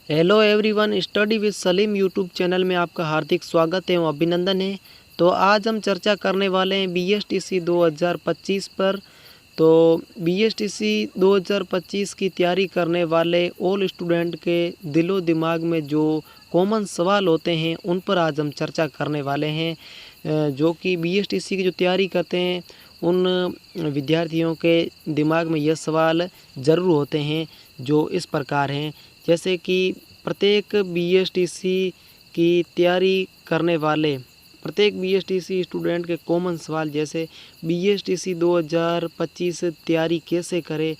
Hello everyone, study with Salim YouTube channel में आपका हार्दिक स्वागत है और अभिनंदन है। तो आज हम चर्चा करने वाले हैं बीएसटीसी 2025 पर। तो बीएसटीसी 2025 की तैयारी करने वाले ऑल स्टूडेंट के दिलो दिमाग में जो कॉमन सवाल होते हैं उन पर आज हम चर्चा करने वाले हैं। जो कि बीएसटीसी की जो तैयारी करते हैं उन विद्यार्थियों के दिमाग में यह सवाल ज़रूर होते हैं जो इस प्रकार हैं। जैसे कि प्रत्येक बीएसटीसी की तैयारी करने वाले प्रत्येक बीएसटीसी स्टूडेंट के कॉमन सवाल, जैसे बीएसटीसी 2025 तैयारी कैसे करें,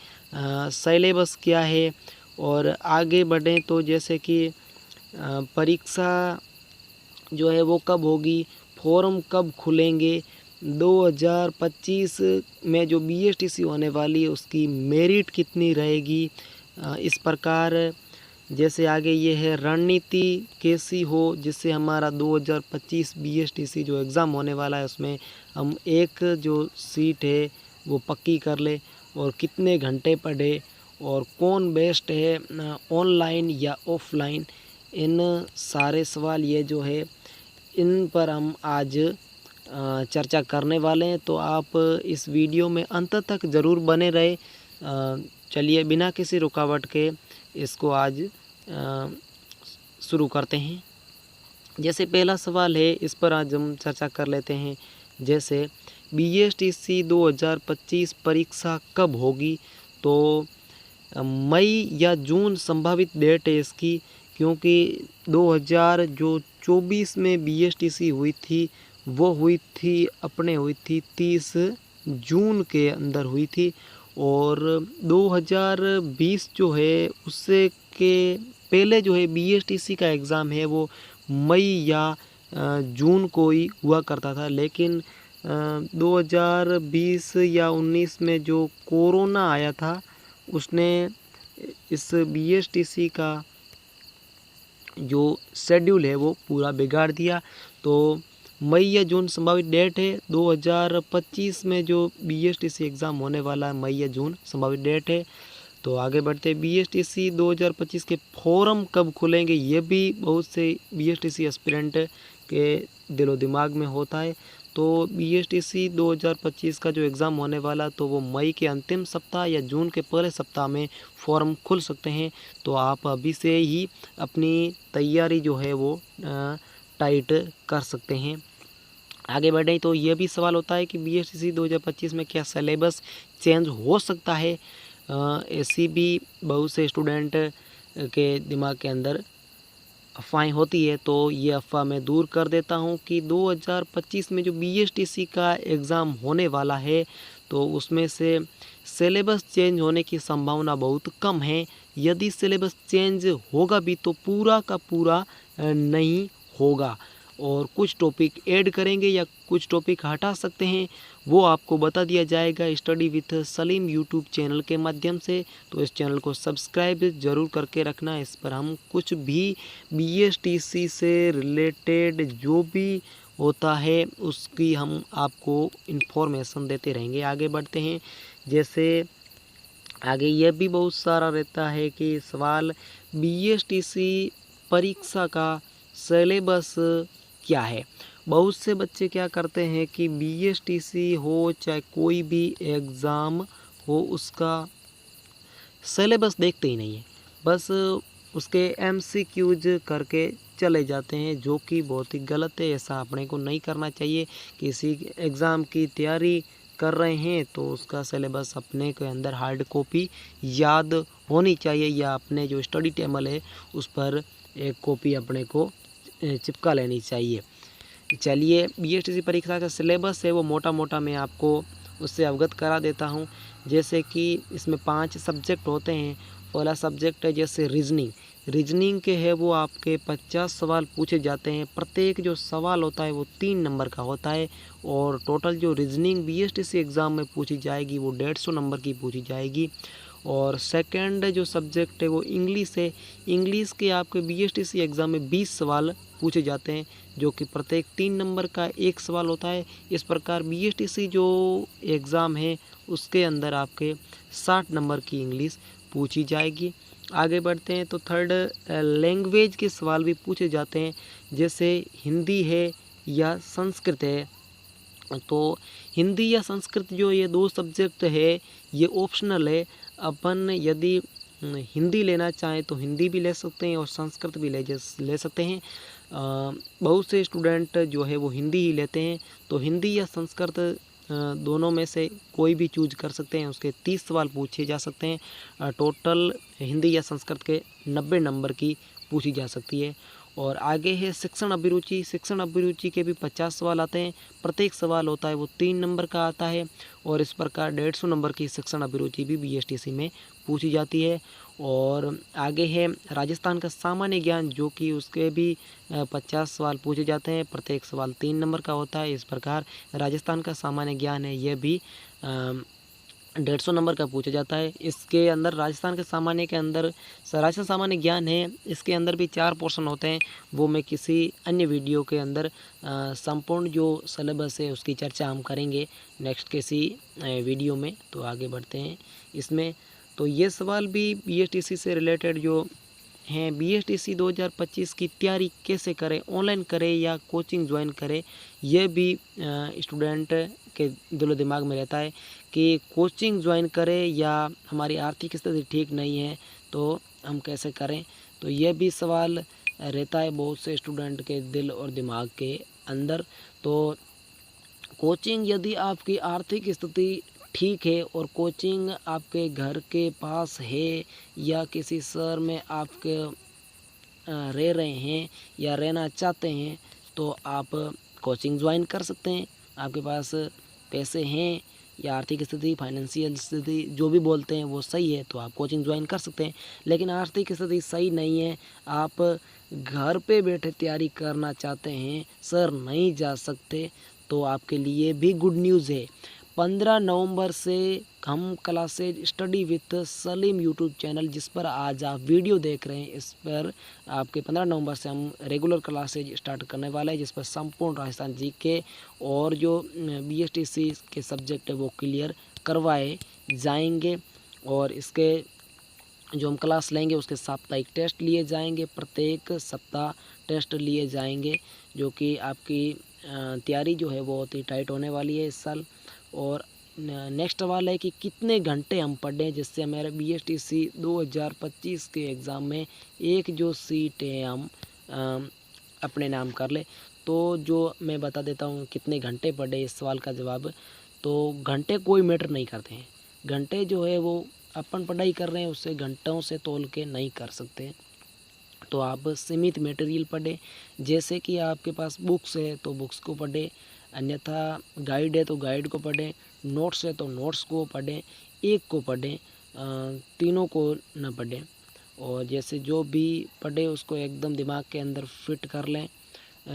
सिलेबस क्या है, और आगे बढ़ें तो जैसे कि परीक्षा जो है वो कब होगी, फॉर्म कब खुलेंगे, 2025 में जो बीएसटीसी होने वाली है उसकी मेरिट कितनी रहेगी, इस प्रकार जैसे आगे ये है रणनीति कैसी हो जिससे हमारा 2025 बीएसटीसी जो एग्ज़ाम होने वाला है उसमें हम एक जो सीट है वो पक्की कर ले, और कितने घंटे पढ़े, और कौन बेस्ट है ऑनलाइन या ऑफलाइन। इन सारे सवाल ये जो है इन पर हम आज चर्चा करने वाले हैं। तो आप इस वीडियो में अंत तक ज़रूर बने रहे। चलिए बिना किसी रुकावट के इसको आज शुरू करते हैं। जैसे पहला सवाल है इस पर आज हम चर्चा कर लेते हैं। जैसे बीएसटीसी 2025 परीक्षा कब होगी, तो मई या जून संभावित डेट है इसकी, क्योंकि 2024 में बीएसटीसी हुई थी वो हुई थी 30 जून के अंदर हुई थी, और 2020 जो है उससे के पहले जो है बीएसटीसी का एग्ज़ाम है वो मई या जून को ही हुआ करता था। लेकिन 2020 या 19 में जो कोरोना आया था उसने इस बीएसटीसी का जो शेड्यूल है वो पूरा बिगाड़ दिया। तो मई या जून संभावित डेट है। 2025 में जो बीएसटीसी एग्ज़ाम होने वाला है मई या जून संभावित डेट है। तो आगे बढ़ते हैं, बीएसटीसी 2025 के फॉर्म कब खुलेंगे, ये भी बहुत से बीएसटीसी एस्पिरेंट के दिलो दिमाग में होता है। तो बीएसटीसी 2025 का जो एग्ज़ाम होने वाला तो वो मई के अंतिम सप्ताह या जून के पहले सप्ताह में फॉर्म खुल सकते हैं। तो आप अभी से ही अपनी तैयारी जो है वो टाइट कर सकते हैं। आगे बढ़ें तो ये भी सवाल होता है कि बीएसटीसी 2025 में क्या सिलेबस चेंज हो सकता है। ऐसी भी बहुत से स्टूडेंट के दिमाग के अंदर अफवाहें होती है। तो ये अफवाह मैं दूर कर देता हूँ कि 2025 में जो बीएसटीसी का एग्ज़ाम होने वाला है तो उसमें से सिलेबस चेंज होने की संभावना बहुत कम है। यदि सिलेबस चेंज होगा भी तो पूरा का पूरा नहीं होगा, और कुछ टॉपिक ऐड करेंगे या कुछ टॉपिक हटा सकते हैं, वो आपको बता दिया जाएगा study with Salim YouTube channel के माध्यम से। तो इस चैनल को सब्सक्राइब ज़रूर करके रखना। इस पर हम कुछ भी बीएसटीसी से रिलेटेड जो भी होता है उसकी हम आपको इन्फॉर्मेशन देते रहेंगे। आगे बढ़ते हैं। जैसे आगे यह भी बहुत सारा रहता है कि सवाल बीएसटीसी परीक्षा का सिलेबस क्या है। बहुत से बच्चे क्या करते हैं कि बीएसटीसी हो चाहे कोई भी एग्ज़ाम हो उसका सिलेबस देखते ही नहीं है, बस उसके एमसीक्यूज करके चले जाते हैं, जो कि बहुत ही गलत है। ऐसा अपने को नहीं करना चाहिए। किसी एग्ज़ाम की तैयारी कर रहे हैं तो उसका सिलेबस अपने के अंदर हार्ड कॉपी याद होनी चाहिए, या अपने जो स्टडी टेबल है उस पर एक कॉपी अपने को चिपका लेनी चाहिए। चलिए बीएसटीसी परीक्षा का सिलेबस है वो मोटा मोटा मैं आपको उससे अवगत करा देता हूँ। जैसे कि इसमें 5 सब्जेक्ट होते हैं। पहला सब्जेक्ट है जैसे रीजनिंग के है वो आपके 50 सवाल पूछे जाते हैं। प्रत्येक जो सवाल होता है वो 3 नंबर का होता है, और टोटल जो रीजनिंग बीएसटीसी एग्ज़ाम में पूछी जाएगी वो 150 नंबर की पूछी जाएगी। और सेकंड जो सब्जेक्ट है वो इंग्लिश है। इंग्लिश के आपके बीएसटीसी एग्ज़ाम में 20 सवाल पूछे जाते हैं, जो कि प्रत्येक 3 नंबर का एक सवाल होता है। इस प्रकार बीएसटीसी जो एग्ज़ाम है उसके अंदर आपके 60 नंबर की इंग्लिश पूछी जाएगी। आगे बढ़ते हैं तो थर्ड लैंग्वेज के सवाल भी पूछे जाते हैं, जैसे हिंदी है या संस्कृत है। तो हिंदी या संस्कृत जो ये दो सब्जेक्ट है ये ऑप्शनल है। अपन यदि हिंदी लेना चाहें तो हिंदी भी ले सकते हैं और संस्कृत भी ले सकते हैं। बहुत से स्टूडेंट जो है वो हिंदी ही लेते हैं, तो हिंदी या संस्कृत दोनों में से कोई भी चूज कर सकते हैं। उसके 30 सवाल पूछे जा सकते हैं। टोटल हिंदी या संस्कृत के 90 नंबर की पूछी जा सकती है। और आगे है शिक्षण अभिरुचि। शिक्षण अभिरुचि के भी 50 सवाल आते हैं। प्रत्येक सवाल होता है वो 3 नंबर का आता है और इस प्रकार 150 नंबर की शिक्षण अभिरुचि भी बीएसटीसी में पूछी जाती है। और आगे है राजस्थान का सामान्य ज्ञान, जो कि उसके भी 50 सवाल पूछे जाते हैं। प्रत्येक सवाल 3 नंबर का होता है। इस प्रकार राजस्थान का सामान्य ज्ञान है यह भी 150 नंबर का पूछा जाता है। इसके अंदर राजस्थान के सामान्य के अंदर राजस्थान सामान्य ज्ञान है, इसके अंदर भी 4 पोर्शन होते हैं। वो मैं किसी अन्य वीडियो के अंदर संपूर्ण जो सिलेबस है उसकी चर्चा हम करेंगे नेक्स्ट किसी वीडियो में। तो आगे बढ़ते हैं इसमें। तो ये सवाल भी बीएसटीसी से रिलेटेड जो हैं, बीएसटीसी 2025 की तैयारी कैसे करें, ऑनलाइन करें या कोचिंग ज्वाइन करें, यह भी स्टूडेंट के दिलो दिमाग में रहता है कि कोचिंग ज्वाइन करें या हमारी आर्थिक स्थिति ठीक नहीं है तो हम कैसे करें। तो यह भी सवाल रहता है बहुत से स्टूडेंट के दिल और दिमाग के अंदर। तो कोचिंग यदि आपकी आर्थिक स्थिति ठीक है और कोचिंग आपके घर के पास है या किसी शहर में आपके रह रहे हैं या रहना चाहते हैं तो आप कोचिंग ज्वाइन कर सकते हैं। आपके पास पैसे हैं या आर्थिक स्थिति, फाइनेंशियल स्थिति जो भी बोलते हैं वो सही है तो आप कोचिंग ज्वाइन कर सकते हैं। लेकिन आर्थिक स्थिति सही नहीं है, आप घर पे बैठे तैयारी करना चाहते हैं, सर नहीं जा सकते, तो आपके लिए भी गुड न्यूज़ है। 15 नवंबर से हम classes study with Salim YouTube channel, जिस पर आज आप वीडियो देख रहे हैं, इस पर आपके 15 नवंबर से हम रेगुलर क्लासेज स्टार्ट करने वाले हैं, जिस पर संपूर्ण राजस्थान जीके और जो बीएसटीसी के सब्जेक्ट है वो क्लियर करवाए जाएंगे। और इसके जो हम क्लास लेंगे उसके साप्ताहिक टेस्ट लिए जाएंगे, प्रत्येक सप्ताह टेस्ट लिए जाएंगे, जो कि आपकी तैयारी जो है वो बहुत ही टाइट होने वाली है इस साल। और नेक्स्ट सवाल है कि कितने घंटे हम पढ़ें जिससे हमारे बीएसटीसी 2025 के एग्ज़ाम में एक जो सीट है हम अपने नाम कर ले। तो जो मैं बता देता हूँ कितने घंटे पढ़े इस सवाल का जवाब। तो घंटे कोई मैटर नहीं करते हैं, घंटे जो है वो अपन पढ़ाई कर रहे हैं उससे घंटों से तोल के नहीं कर सकते। तो आप सीमित मटेरियल पढ़ें, जैसे कि आपके पास बुक्स है तो बुक्स को पढ़ें, अन्यथा गाइड है तो गाइड को पढ़ें, नोट्स है तो नोट्स को पढ़ें, एक को पढ़ें, तीनों को न पढ़ें। और जैसे जो भी पढ़े उसको एकदम दिमाग के अंदर फिट कर लें।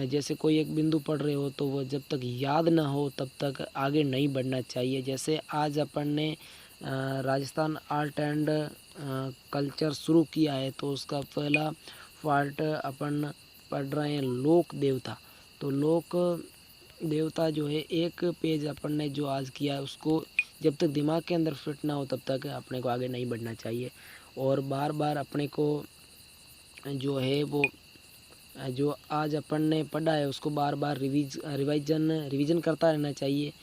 जैसे कोई एक बिंदु पढ़ रहे हो तो वो जब तक याद ना हो तब तक आगे नहीं बढ़ना चाहिए। जैसे आज अपन ने राजस्थान आर्ट एंड कल्चर शुरू किया है तो उसका पहला पार्ट अपन पढ़ रहे हैं लोक देवता। तो लोक देवता जो है एक पेज अपन ने जो आज किया है उसको जब तक दिमाग के अंदर फिट ना हो तब तक अपने को आगे नहीं बढ़ना चाहिए। और बार बार अपने को जो है वो जो आज अपन ने पढ़ा है उसको बार बार रिवीजन करता रहना चाहिए,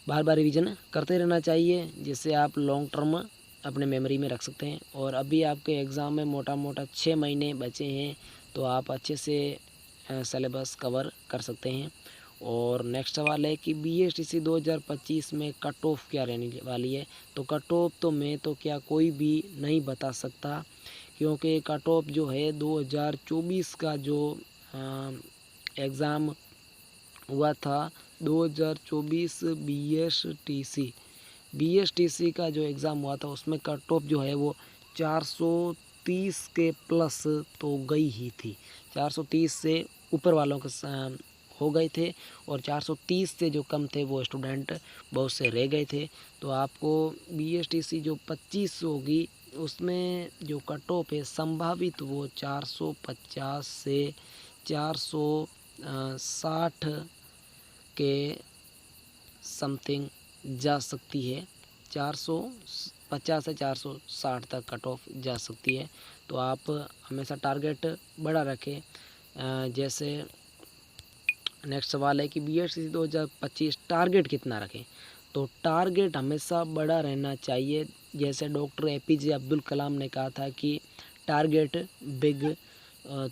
बार बार रिवीजन करते रहना चाहिए, जिससे आप लॉन्ग टर्म अपने मेमोरी में रख सकते हैं। और अभी आपके एग्ज़ाम में मोटा मोटा 6 महीने बचे हैं तो आप अच्छे से सिलेबस कवर कर सकते हैं। और नेक्स्ट सवाल है कि बीएसटीसी 2025 में कट ऑफ क्या रहने वाली है। तो कट ऑफ तो मैं तो क्या कोई भी नहीं बता सकता, क्योंकि कट ऑफ जो है 2024 का जो एग्ज़ाम हुआ था 2024 बीएसटीसी का जो एग्ज़ाम हुआ था उसमें कट ऑफ जो है वो 430 के प्लस तो गई ही थी, 430 से ऊपर वालों के हो गए थे और 430 से जो कम थे वो स्टूडेंट बहुत से रह गए थे। तो आपको बीएसटीसी जो 25 होगी उसमें जो कट ऑफ है संभावित वो 450 से 460 के समथिंग जा सकती है, 400 450 से 460 तक कट ऑफ जा सकती है। तो आप हमेशा टारगेट बड़ा रखें। जैसे नेक्स्ट सवाल है कि BSTC 2025 टारगेट कितना रखें। तो टारगेट हमेशा बड़ा रहना चाहिए। जैसे डॉक्टर APJ अब्दुल कलाम ने कहा था कि टारगेट बिग।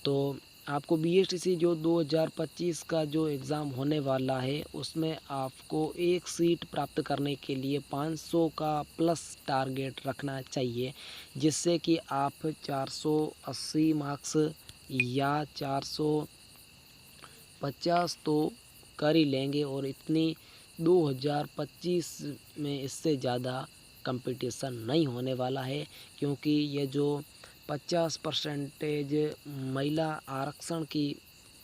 तो आपको BSTC जो 2025 का जो एग्ज़ाम होने वाला है उसमें आपको एक सीट प्राप्त करने के लिए 500 का प्लस टारगेट रखना चाहिए, जिससे कि आप 480 मार्क्स या 450 तो कर ही लेंगे। और इतनी 2025 में इससे ज़्यादा कंपटीशन नहीं होने वाला है, क्योंकि ये जो 50% महिला आरक्षण की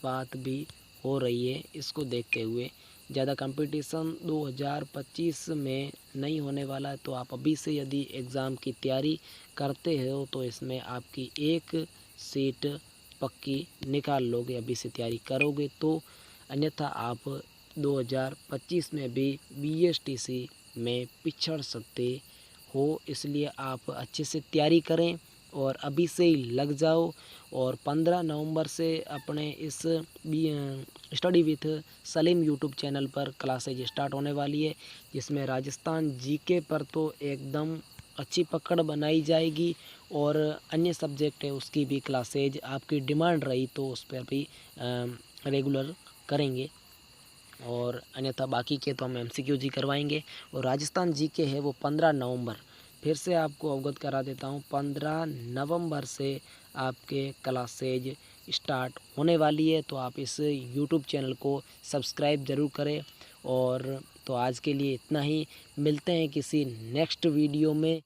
बात भी हो रही है, इसको देखते हुए ज़्यादा कंपटीशन 2025 में नहीं होने वाला है। तो आप अभी से यदि एग्ज़ाम की तैयारी करते हो तो इसमें आपकी एक सीट पक्की निकाल लोगे अभी से तैयारी करोगे तो। अन्यथा आप 2025 में भी BSTC में पिछड़ सकते हो। इसलिए आप अच्छे से तैयारी करें और अभी से ही लग जाओ। और 15 नवंबर से अपने इस study with Salim YouTube channel पर क्लासेज स्टार्ट होने वाली है, जिसमें राजस्थान GK पर तो एकदम अच्छी पकड़ बनाई जाएगी। और अन्य सब्जेक्ट है उसकी भी क्लासेज आपकी डिमांड रही तो उस पर भी रेगुलर करेंगे। और अन्यथा बाकी के तो हम MCQG करवाएंगे। और राजस्थान GK है वो 15 नवंबर, फिर से आपको अवगत करा देता हूँ, 15 नवंबर से आपके क्लासेज स्टार्ट होने वाली है। तो आप इस YouTube चैनल को सब्सक्राइब ज़रूर करें। और तो आज के लिए इतना ही, मिलते हैं किसी नेक्स्ट वीडियो में।